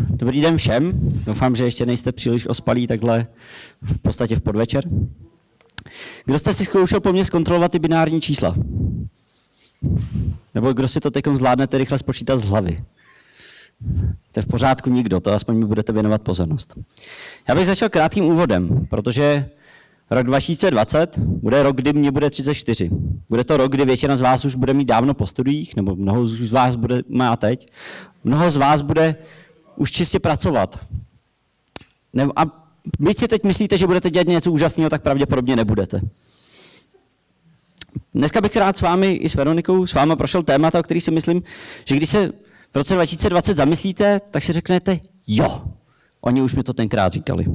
Dobrý den všem. Doufám, že ještě nejste příliš ospalí takhle v podstatě v podvečer. Kdo jste si zkoušel po mně zkontrolovat ty binární čísla? Nebo kdo si to teď zvládnete rychle spočítat z hlavy? To je v pořádku nikdo, to aspoň mi budete věnovat pozornost. Já bych začal krátkým úvodem, protože rok 2020 bude rok, kdy mě bude 34. Bude to rok, kdy většina z vás už bude mít dávno po studiích, nebo mnoho z vás má teď. Mnoho z vás bude už čistě pracovat. A byť si teď myslíte, že budete dělat něco úžasného, tak pravděpodobně nebudete. Dneska bych rád s vámi i s Veronikou, s váma prošel témata, o kterých si myslím, že když se v roce 2020 zamyslíte, tak si řeknete, jo, oni už mi to tenkrát říkali.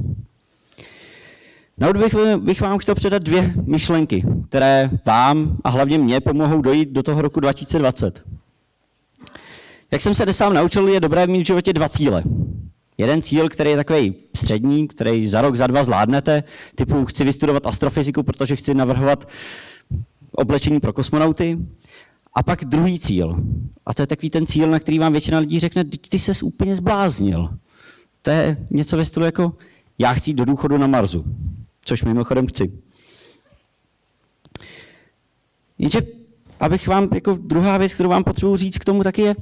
Na úvod bych vám chtěl předat dvě myšlenky, které vám a hlavně mně pomohou dojít do toho roku 2020. Jak jsem se dnes sám naučil, je dobré mít v životě dva cíle. Jeden cíl, který je takový střední, který za rok, za dva zvládnete, typu chci vystudovat astrofyziku, protože chci navrhovat oblečení pro kosmonauty. A pak druhý cíl. A to je takový ten cíl, na který vám většina lidí řekne, ty ses úplně zbláznil. To je něco ve stylu jako, já chci jít do důchodu na Marsu. Což mimochodem chci. Jenže, abych vám, jako druhá věc, kterou vám potřebuji říct k tomu taky je,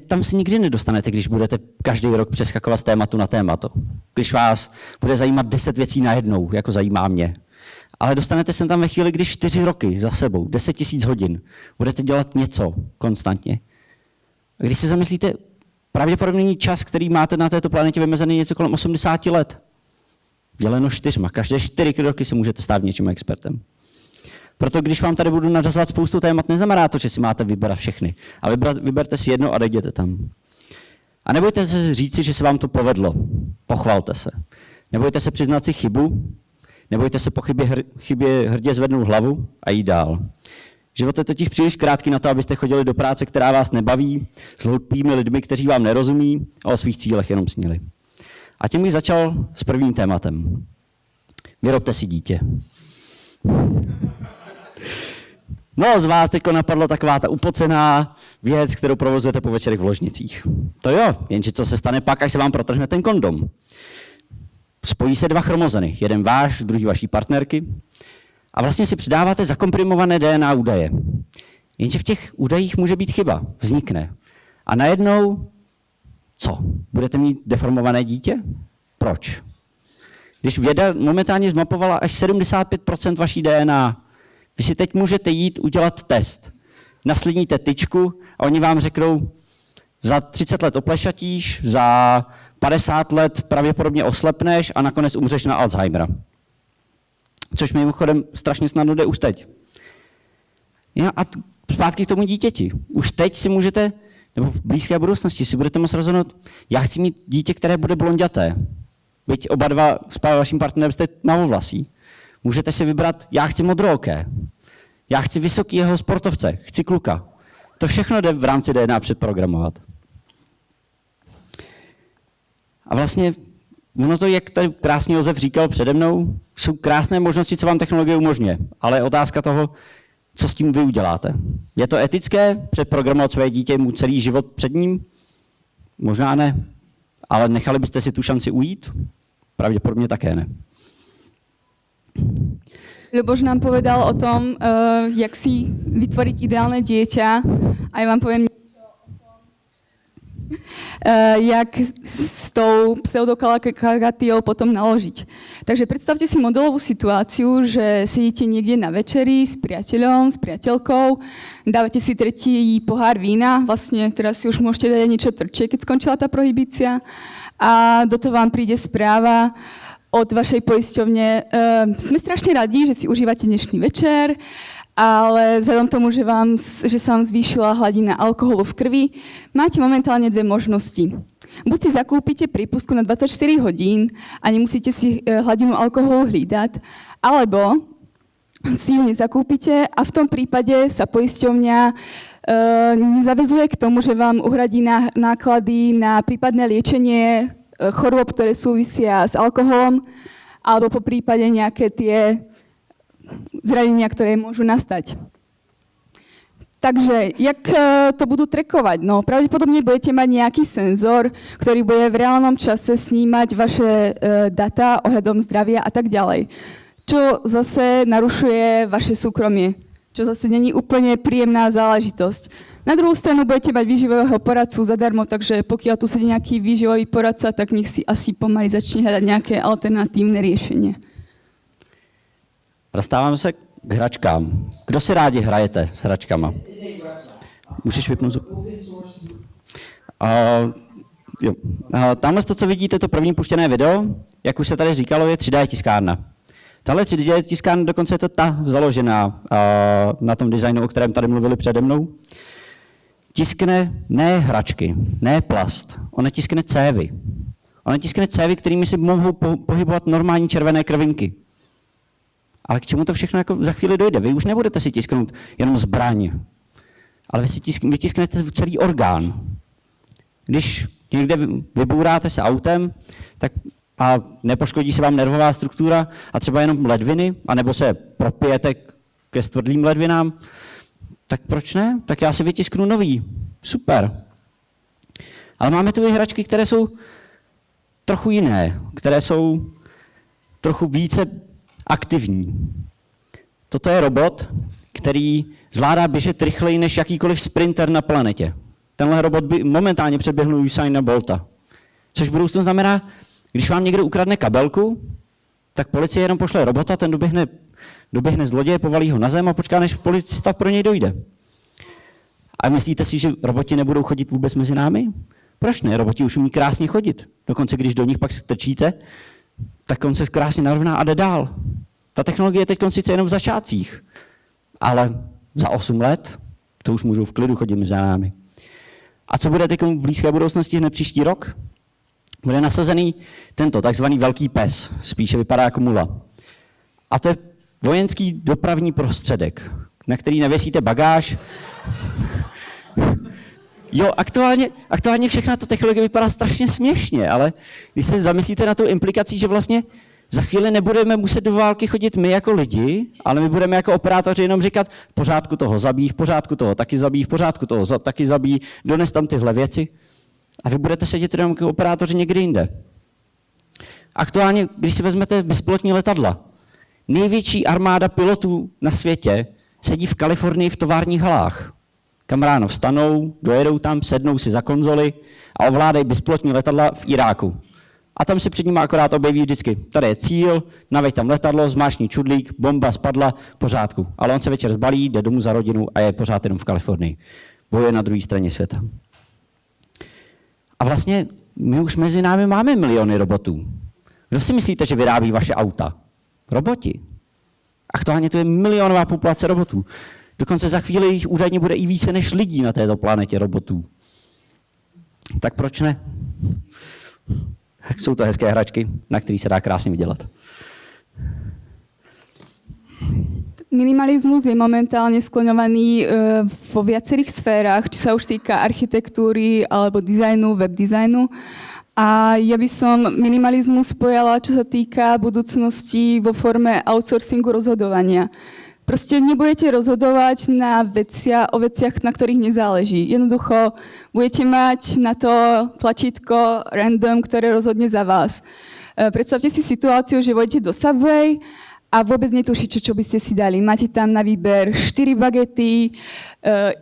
tam se nikdy nedostanete, když budete každý rok přeskakovat z tématu na tématu. Když vás bude zajímat 10 věcí najednou, jako zajímá mě. Ale dostanete se tam ve chvíli, když 4 roky za sebou, 10 000 hodin, budete dělat něco konstantně. A když si zamyslíte, pravděpodobný čas, který máte na této planetě vymezený, něco kolem 80 let. Děleno 4. Každé 4 roky se můžete stát něčím expertem. Proto když vám tady budu nadazovat spoustu témat, neznamená to, že si máte vybrat všechny. A vyberte si jedno a jděte tam. A nebojte se říci, že se vám to povedlo. Pochvalte se. Nebojte se přiznat si chybu. Nebojte se po chybě hrdě zvednout hlavu a jít dál. Život je totiž příliš krátký na to, abyste chodili do práce, která vás nebaví, s hloupými lidmi, kteří vám nerozumí a o svých cílech jenom snili. A tím bych začal s prvním tématem. Vyrobte si dítě. No, z vás teď napadla taková ta upocená věc, kterou provozujete po večerech v ložnicích. To jo, jenže co se stane pak, až se vám protrhne ten kondom? Spojí se 2 chromozeny, jeden váš, druhý vaší partnerky a vlastně si přidáváte zakomprimované DNA údaje. Jenže v těch údajích může být chyba, vznikne. A najednou, co? Budete mít deformované dítě? Proč? Když věda momentálně zmapovala až 75% vaší DNA, vy si teď můžete jít udělat test. Naslidníte tyčku a oni vám řeknou, za 30 let oplešatíš, za 50 let pravděpodobně oslepneš a nakonec umřeš na Alzheimera. Což mimochodem strašně snadno jde už teď. A zpátky k tomu dítěti. Už teď si můžete, nebo v blízké budoucnosti si budete moct rozhodnout, já chci mít dítě, které bude blonďaté. Byť oba dva s vaším partnerem jste tmavovlasí. Můžete si vybrat, já chci modrooké. Já chci vysokého sportovce, chci kluka. To všechno jde v rámci DNA předprogramovat. A vlastně, ono to, jak tady krásně Josef říkal přede mnou, jsou krásné možnosti, co vám technologie umožňuje. Ale je otázka toho, co s tím vy uděláte. Je to etické předprogramovat své dítě mu celý život před ním? Možná ne. Ale nechali byste si tu šanci ujít? Pravděpodobně také ne. Ľuboš nám povedal o tom, jak si vytvoriť ideálne dieťa a ja vám poviem jak s tou pseudokalakatiou potom naložiť. Takže predstavte si modelovú situáciu, že sedíte niekde na večeri s priateľom, s priateľkou, dávate si tretí pohár vína, vlastne teraz si už môžete dať niečo trčie, keď skončila tá prohibícia a do toho vám príde správa od vašej poisťovne. Sme strašne radi, že si užívate dnešný večer, ale vzhľadom tomu, že sa vám zvýšila hladina alkoholu v krvi, máte momentálne 2 možnosti. Buď si zakúpite prípustku na 24 hodín a nemusíte si hladinu alkoholu hlídať, alebo si ju nezakúpite a v tom prípade sa poisťovňa nezavezuje k tomu, že vám uhradí náklady na prípadné liečenie chorôb, ktoré súvisia s alkoholom, alebo po prípade nejaké tie zranenia, ktoré môžu nastať. Takže jak to budú trackovať? No, pravdepodobne budete mať nejaký senzor, ktorý bude v reálnom čase snímať vaše data ohľadom zdravia a tak ďalej. Čo zase narušuje vaše súkromie. Čo zase není úplne príjemná záležitosť. Na druhú stranu budete mať výživového poradcu zadarmo, takže pokiaľ tu sedí nejaký výživový poradca, tak nech si asi pomaly začne hľadať nejaké alternatívne riešenie. Dostáváme se k hračkám. Kdo si rádi hrajete s hračkama? Můžeš vypnout zvuk? Tamhle to, co vidíte, to první puštěné video, jak už se tady říkalo, je 3D tiskárna. Tahle 3D tiskárna, dokonce je to ta založená na tom designu, o kterém tady mluvili přede mnou. Tiskne ne hračky, ne plast, ona tiskne cévy. Ona tiskne cévy, kterými si mohou pohybovat normální červené krvinky. Ale k čemu to všechno jako za chvíli dojde? Vy už nebudete si tisknout jenom zbraň, ale vy tisknete celý orgán. Když někde vybouráte se autem tak a nepoškodí se vám nervová struktura a třeba jenom ledviny, anebo se propijete ke stvrdlým ledvinám, tak proč ne? Tak já si vytisknu nový. Super. Ale máme tu i hračky, které jsou trochu jiné, které jsou trochu více aktivní. Toto je robot, který zvládá běžet rychleji než jakýkoliv sprinter na planetě. Tenhle robot by momentálně předběhnul Usaina Bolta. Což v budoucnu znamená, když vám někdo ukradne kabelku, tak policie jenom pošle robota, ten doběhne zloděje, povalí ho na zem a počká, než policista pro něj dojde. A myslíte si, že roboti nebudou chodit vůbec mezi námi? Proč ne? Roboti už umí krásně chodit. Dokonce, když do nich pak strčíte, tak on se krásně narovná a jde dál. Ta technologie je teď sice jenom v začátcích, ale za 8 let to už můžou v klidu chodit mezi námi. A co bude teď v blízké budoucnosti hned příští rok? Bude nasazený tento takzvaný velký pes, spíše vypadá jako mula. A to je vojenský dopravní prostředek, na který nevěsíte bagáž. Jo, aktuálně všechna ta technologie vypadá strašně směšně, ale když se zamyslíte na tu implikací, že vlastně za chvíli nebudeme muset do války chodit my jako lidi, ale my budeme jako operátoři jenom říkat, v pořádku toho zabij, v pořádku toho taky zabij, v pořádku toho taky zabij, dones tam tyhle věci. A vy budete sedět jenom jako operátoři někde jinde. Aktuálně, když si vezmete bezpilotní letadla, největší armáda pilotů na světě sedí v Kalifornii v továrních halách. Kam ráno vstanou, dojedou tam, sednou si za konzoli a ovládají bezpilotní letadla v Iráku. A tam se před nimi akorát objeví vždycky, tady je cíl, naveď tam letadlo, zmáčkni čudlík, bomba spadla, pořádku. Ale on se večer zbalí, jde domů za rodinu a je pořád jenom v Kalifornii. Bojuje na druhé straně světa. A vlastně my už mezi námi máme miliony robotů. Kdo si myslíte, že vyrábí vaše auta? Roboti. Aktuálně to je milionová populace robotů. Dokonce za chvíli jich údajně bude i více než lidí na této planetě robotů. Tak proč ne? Jsou to hezké hračky, na kterých se dá krásně vydělat. Minimalizmus je momentálne skloňovaný vo viacerých sférach, či sa už týka architektúry alebo dizajnu, web dizajnu. A ja by som minimalizmus spojala, čo sa týka budúcnosti vo forme outsourcingu rozhodovania. Proste nebudete rozhodovať o veciach, na ktorých nezáleží. Jednoducho budete mať na to tlačítko random, ktoré rozhodne za vás. Predstavte si situáciu, že vojdete do Subway a vôbec netušíte, čo by ste si dali. Máte tam na výber 4 bagety,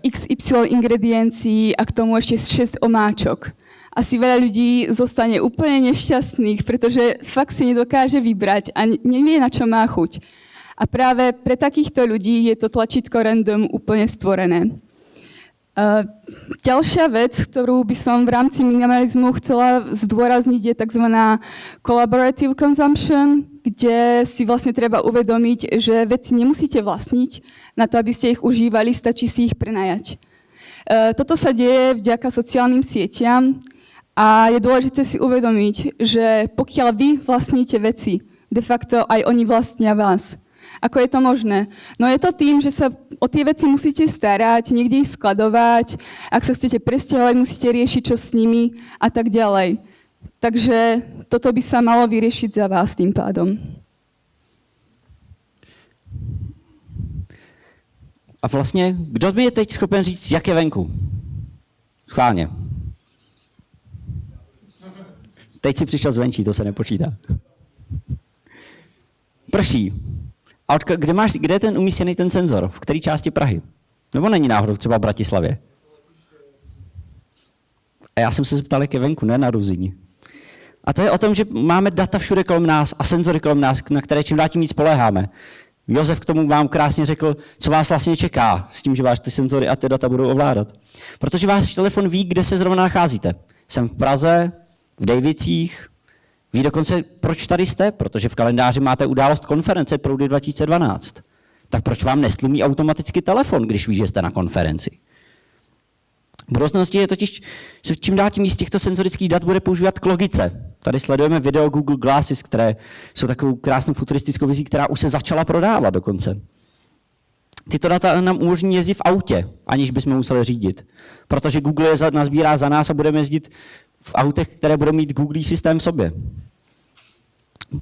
XY ingrediencií a k tomu ešte 6 omáčok. Asi veľa ľudí zostane úplne nešťastných, pretože fakt si nedokáže vybrať a nevie, na čo má chuť. A práve pre takýchto ľudí je to tlačítko random úplne stvorené. Ďalšia vec, ktorú by som v rámci minimalizmu chcela zdôrazniť, je tzv. Collaborative consumption, kde si vlastne treba uvedomiť, že veci nemusíte vlastniť na to, aby ste ich užívali, stačí si ich prenajať. Toto sa deje vďaka sociálnym sieťam a je dôležité si uvedomiť, že pokiaľ vy vlastníte veci, de facto aj oni vlastnia vás. Ako je to možné? No je to tým, že sa o tie veci musíte starať, niekde ich skladovať, ak sa chcete presťahovať, musíte riešiť, čo s nimi a tak ďalej. Takže toto by sa malo vyriešiť za vás tým pádom. A vlastně, kdo mi je teď schopen říct, jak je venku? Schválně. Teď si přišel zvenčí, to se nepočítá. Prší. A kde je ten umístěný ten senzor? V které části Prahy? Nebo není náhodou třeba v Bratislavě? A já jsem se zeptal, jak je venku, ne na Ruzyni. A to je o tom, že máme data všude kolem nás a senzory kolem nás, na které čím dál tím víc spoléháme. Josef k tomu vám krásně řekl, co vás vlastně čeká s tím, že vás ty senzory a ty data budou ovládat. Protože váš telefon ví, kde se zrovna nacházíte. Jsem v Praze, v Dejvicích, ví dokonce, proč tady jste, protože v kalendáři máte událost konference Proudy 2012. Tak proč vám nestlumí automaticky telefon, když ví, že jste na konferenci? V budoucnosti je totiž, se čím dál tím z těchto senzorických dat bude používat k logice. Tady sledujeme video Google Glasses, které jsou takovou krásnou futuristickou vizí, která už se začala prodávat dokonce. Tyto data nám umožní jezdit v autě, aniž bychom museli řídit. Protože Google je nazbírá za nás a budeme jezdit v autech, které budou mít Google systém v sobě.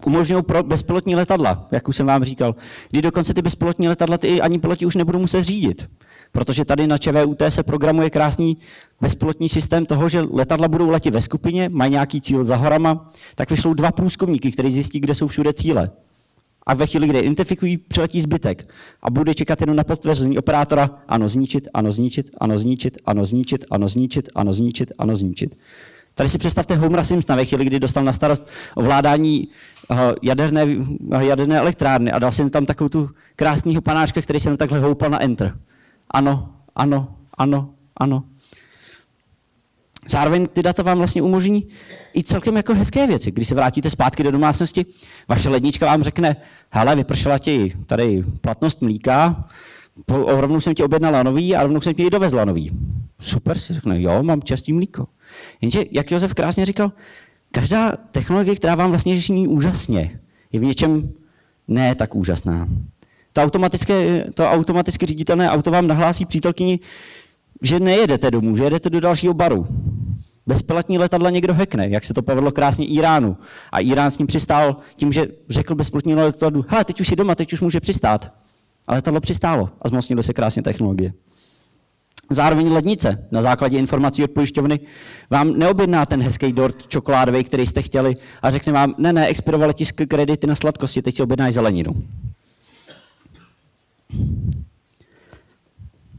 Umožňují bezpilotní letadla, jak už jsem vám říkal, kdy dokonce ty bezpilotní letadla ty ani piloti už nebudou muset řídit. Protože tady na ČVUT se programuje krásný bezpilotní systém toho, že letadla budou letět ve skupině, mají nějaký cíl za horama, tak vyšlou 2 průzkumníky, kteří zjistí, kde jsou všude cíle. A ve chvíli, kdy identifikují, přiletí zbytek a bude čekat jenom na potvrzení operátora, ano zničit, ano zničit, ano zničit, ano zničit, ano zničit, ano zničit, ano zničit. Tady si představte Homera Simpsona ve chvíli, kdy dostal na starost ovládání jaderné elektrárny a dal si tam takovou tu krásného panáčka, který se takhle houpal na enter. Ano, ano, ano, ano. Zároveň ty data vám vlastně umožní i celkem jako hezké věci. Když se vrátíte zpátky do domácnosti, vaše lednička vám řekne, hele, vypršela ti tady platnost mlíka, rovnou jsem ti objednala nový a rovnou jsem ti ji dovezla nový. Super, si řekne, jo, mám čerstvý mlíko. Jenže, jak Josef krásně říkal, každá technologie, která vám vlastně řeší úžasně, je v něčem ne tak úžasná. To automaticky říditelné auto vám nahlásí přítelkyni, že nejedete domů, že jedete do dalšího baru. Bezpilotní letadla někdo hackne, jak se to povedlo krásně Iránu. A Irán s ním přistál tím, že řekl bezpilotnímu letadlu, hele, teď už si doma, teď už může přistát. A letadlo přistálo a zmocnily se krásně technologie. Zároveň lednice na základě informací od pojišťovny vám neobjedná ten hezký dort čokoládový, který jste chtěli a řekne vám, ne, expirovaly ti kredity na sladkosti, teď si objednáš zeleninu.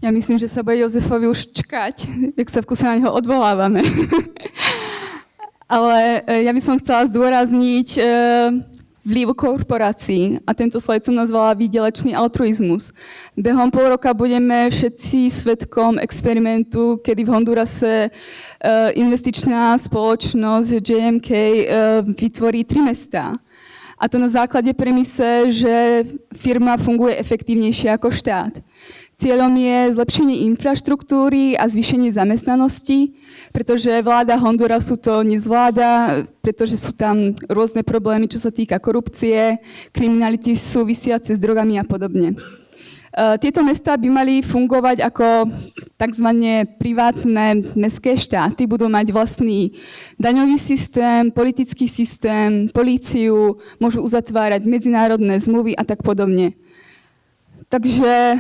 Ja myslím, že sa bude Jozefovi už čkať, jak sa v kuse na neho odvolávame. Ale ja by som chcela zdôrazniť vliv korporácií. A tento slajd som nazvala výdelečný altruizmus. Behom pol roka budeme všetci svedkom experimentu, kedy v Hondurase investičná spoločnosť JMK vytvorí 3 mestá. A to na základe premise, že firma funguje efektívnejšie ako štát. Cieľom je zlepšenie infraštruktúry a zvýšenie zamestnanosti, pretože vláda Hondurasu to nezvláda, pretože sú tam rôzne problémy, čo sa týka korupcie, kriminality súvisiace s drogami a podobne. Tieto mestá by mali fungovať ako tzv. Privátne mestské štáty, budú mať vlastný daňový systém, politický systém, políciu, môžu uzatvárať medzinárodné zmluvy a tak podobne. Takže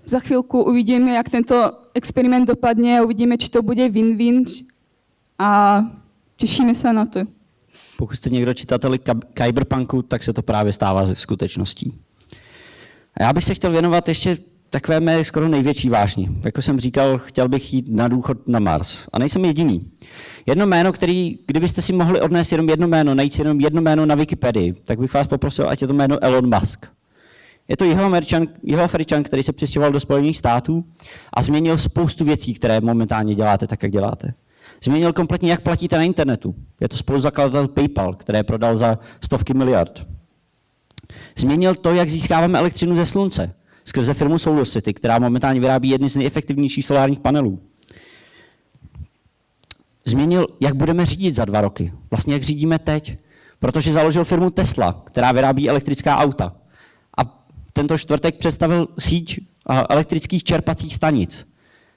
za chvíľku uvidíme, jak tento experiment dopadne, uvidíme, či to bude win-win a těšíme se na to. Pokud jste někdo čitateli Cyberpunku, tak se to právě stává skutečností. A já bych se chtěl věnovat ještě takové mé skoro největší vášni. Jako jsem říkal, chtěl bych jít na důchod na Mars. A nejsem jediný. Jedno jméno, který, kdybyste si mohli odnést jenom jedno jméno, najít si jenom jedno jméno na Wikipedii, tak bych vás poprosil, ať je to jméno Elon Musk. Je to Jihoafričan, který se přistěhoval do Spojených států a změnil spoustu věcí, které momentálně děláte tak, jak děláte. Změnil kompletně, jak platíte na internetu. Je to spoluzakladatel PayPal, které prodal za stovky miliard. Změnil to, jak získáváme elektřinu ze slunce, skrze firmu SolarCity, která momentálně vyrábí jedny z nejefektivnějších solárních panelů. Změnil, jak budeme řídit za 2 roky. Vlastně jak řídíme teď. Protože založil firmu Tesla, která vyrábí elektrická auta. A tento čtvrtek představil síť elektrických čerpacích stanic,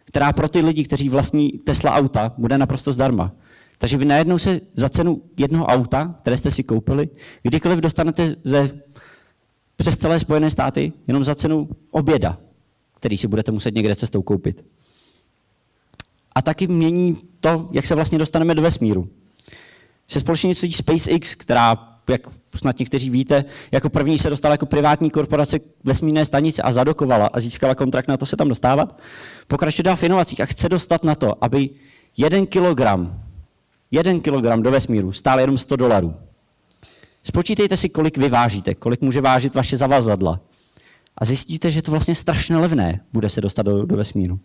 která pro ty lidi, kteří vlastní Tesla auta, bude naprosto zdarma. Takže vy najednou se za cenu jednoho auta, které jste si koupili, kdykoliv dostanete přes celé Spojené státy, jenom za cenu oběda, který si budete muset někde cestou koupit. A taky mění to, jak se vlastně dostaneme do vesmíru. Se společností SpaceX, která, jak snad někteří víte, jako první se dostala jako privátní korporace k vesmírné stanici a zadokovala a získala kontrakt na to se tam dostávat, pokračuje dál v inovacích a chce dostat na to, aby 1 kilogram do vesmíru stál jenom $100. Spočítejte si, kolik vy vážíte, kolik může vážit vaše zavazadla. A zjistíte, že je to vlastně strašně levné, bude se dostat do vesmíru.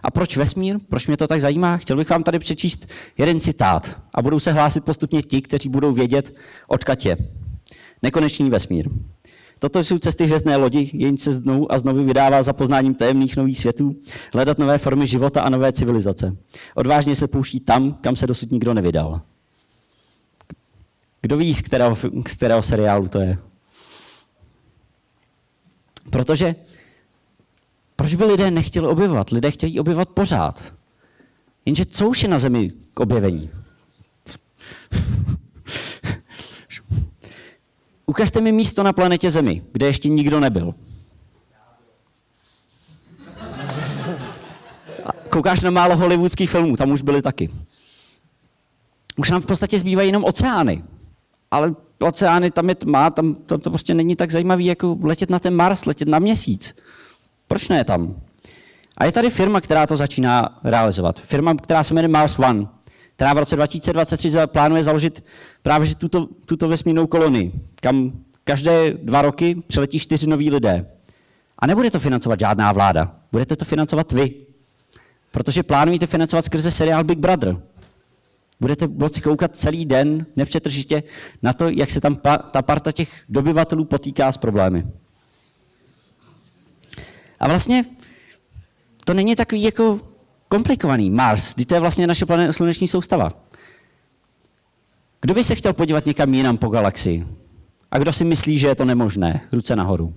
A proč vesmír? Proč mě to tak zajímá? Chtěl bych vám tady přečíst jeden citát a budou se hlásit postupně ti, kteří budou vědět, odkud je. Nekonečný vesmír. Toto jsou cesty hvězdné lodi, jenž se znovu a znovu vydává za poznáním tajemných nových světů, hledat nové formy života a nové civilizace. Odvážně se pouští tam, kam se dosud nikdo nevydal. Kdo ví, z kterého seriálu to je? Proč by lidé nechtěli objevovat? Lidé chtějí objevovat pořád. Jenže co už je na Zemi k objevení? Ukažte mi místo na planetě Zemi, kde ještě nikdo nebyl. A koukáš na málo hollywoodských filmů, tam už byly taky. Už nám v podstatě zbývají jenom oceány. Ale oceány, tam je tma, tam to prostě není tak zajímavý, jako letět na ten Mars, letět na Měsíc. Proč ne tam? A je tady firma, která to začíná realizovat. Firma, která se jmenuje Mars One, která v roce 2023 plánuje založit právě že tuto vesmírnou kolonii, kam každé 2 roky přiletí 4 noví lidé. A nebude to financovat žádná vláda, budete to financovat vy. Protože plánujete financovat skrze seriál Big Brother. Budete moci koukat celý den nepřetržitě na to, jak se tam ta parta těch dobyvatelů potýká s problémy. A vlastně to není takový jako komplikovaný. Mars, to je vlastně naše sluneční soustava. Kdo by se chtěl podívat někam jinam po galaxii? A kdo si myslí, že je to nemožné? Ruce nahoru.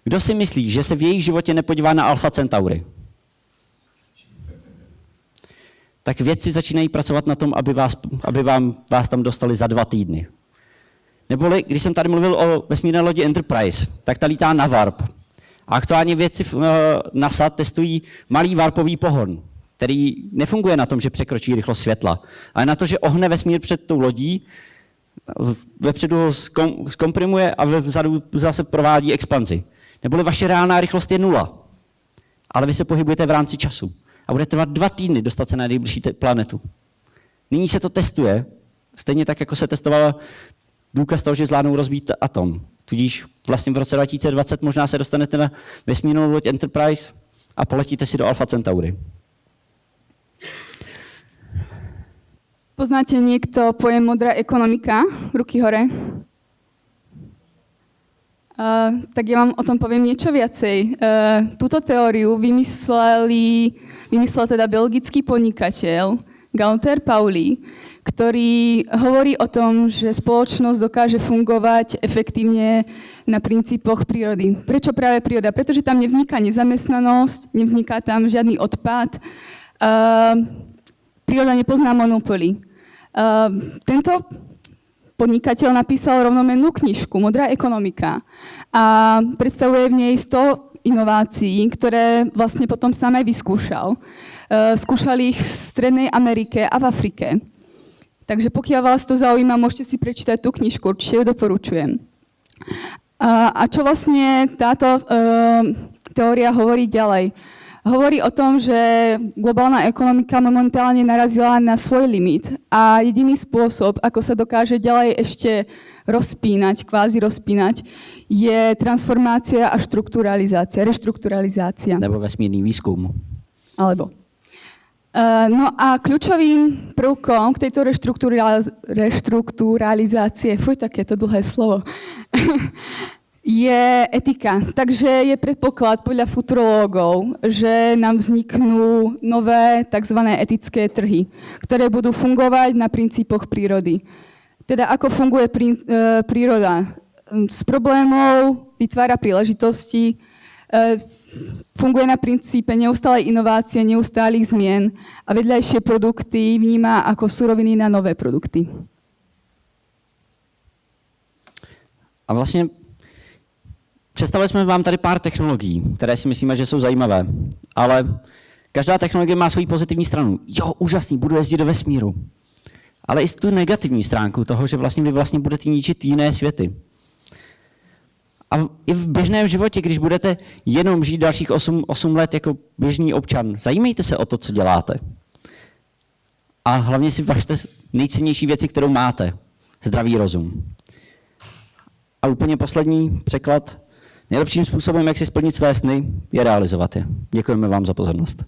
Kdo si myslí, že se v jejich životě nepodívá na Alpha Centaury? Tak vědci začínají pracovat na tom, aby vás tam dostali za 2 týdny. Neboli, když jsem tady mluvil o vesmírné lodi Enterprise, tak ta lítá na warp. A aktuálně vědci v NASA testují malý warpový pohon, který nefunguje na tom, že překročí rychlost světla, ale na to, že ohne vesmír před tou lodí, vepředu ho zkomprimuje a vzadu zase provádí expanzi. Neboli vaše reálná rychlost je 0, ale vy se pohybujete v rámci času. A bude trvat 2 týdny dostat se na nejbližší planetu. Nyní se to testuje, stejně tak, jako se testovala důkaz toho, že zvládnou rozbít atom. Tudíž vlastně v roce 2020 možná se dostanete na vesmírnou loď Enterprise a poletíte si do Alpha Centaury. Poznáte niekto pojem modrá ekonomika? Ruky hore. Tak ja vám o tom poviem niečo viacej. Túto teóriu vymyslel teda belgický podnikateľ Gunther Pauli, ktorý hovorí o tom, že spoločnosť dokáže fungovať efektívne na princípoch prírody. Prečo práve príroda? Pretože tam nevzniká nezamestnanosť, nevzniká tam žiadny odpad. Príroda nepozná monopoly. Tento podnikateľ napísal rovnomennú knižku Modrá ekonomika a predstavuje v nej 100 inovácií, ktoré vlastne potom sám aj vyskúšal. Skúšali ich v Strednej Amerike a v Afrike. Takže pokiaľ vás to zaujíma, môžete si prečítať tú knižku, určite ju doporučujem. A čo vlastne táto teória hovorí ďalej? Hovorí o tom, že globálna ekonomika momentálne narazila na svoj limit a jediný spôsob, ako sa dokáže ďalej ešte kvázi rozpínať, je transformácia a reštrukturalizácia. Nebo vesmírný výskum. Alebo. No a kľúčovým prvkom k tejto reštrukturalizácie, takéto dlhé slovo, je etika. Takže je predpoklad podľa futurológov, že nám vzniknú nové tzv. Etické trhy, ktoré budú fungovať na princípoch prírody. Teda ako funguje príroda? Z problémov vytvára príležitosti, funguje na princípe neustálej inovácie, neustálých zmien a vedľajšie produkty vníma ako suroviny na nové produkty. A vlastně Představili jsme vám tady pár technologií, které si myslíme, že jsou zajímavé, ale každá technologie má svoji pozitivní stranu. Jo, úžasný, budu jezdit do vesmíru. Ale i tu negativní stránku toho, že vy budete ničit jiné světy. A i v běžném životě, když budete jenom žít dalších 8 let jako běžný občan, zajímejte se o to, co děláte. A hlavně si važte nejcennější věci, kterou máte. Zdravý rozum. A úplně poslední překlad. Nejlepším způsobem, jak si splnit své sny, je realizovat je. Děkujeme vám za pozornost.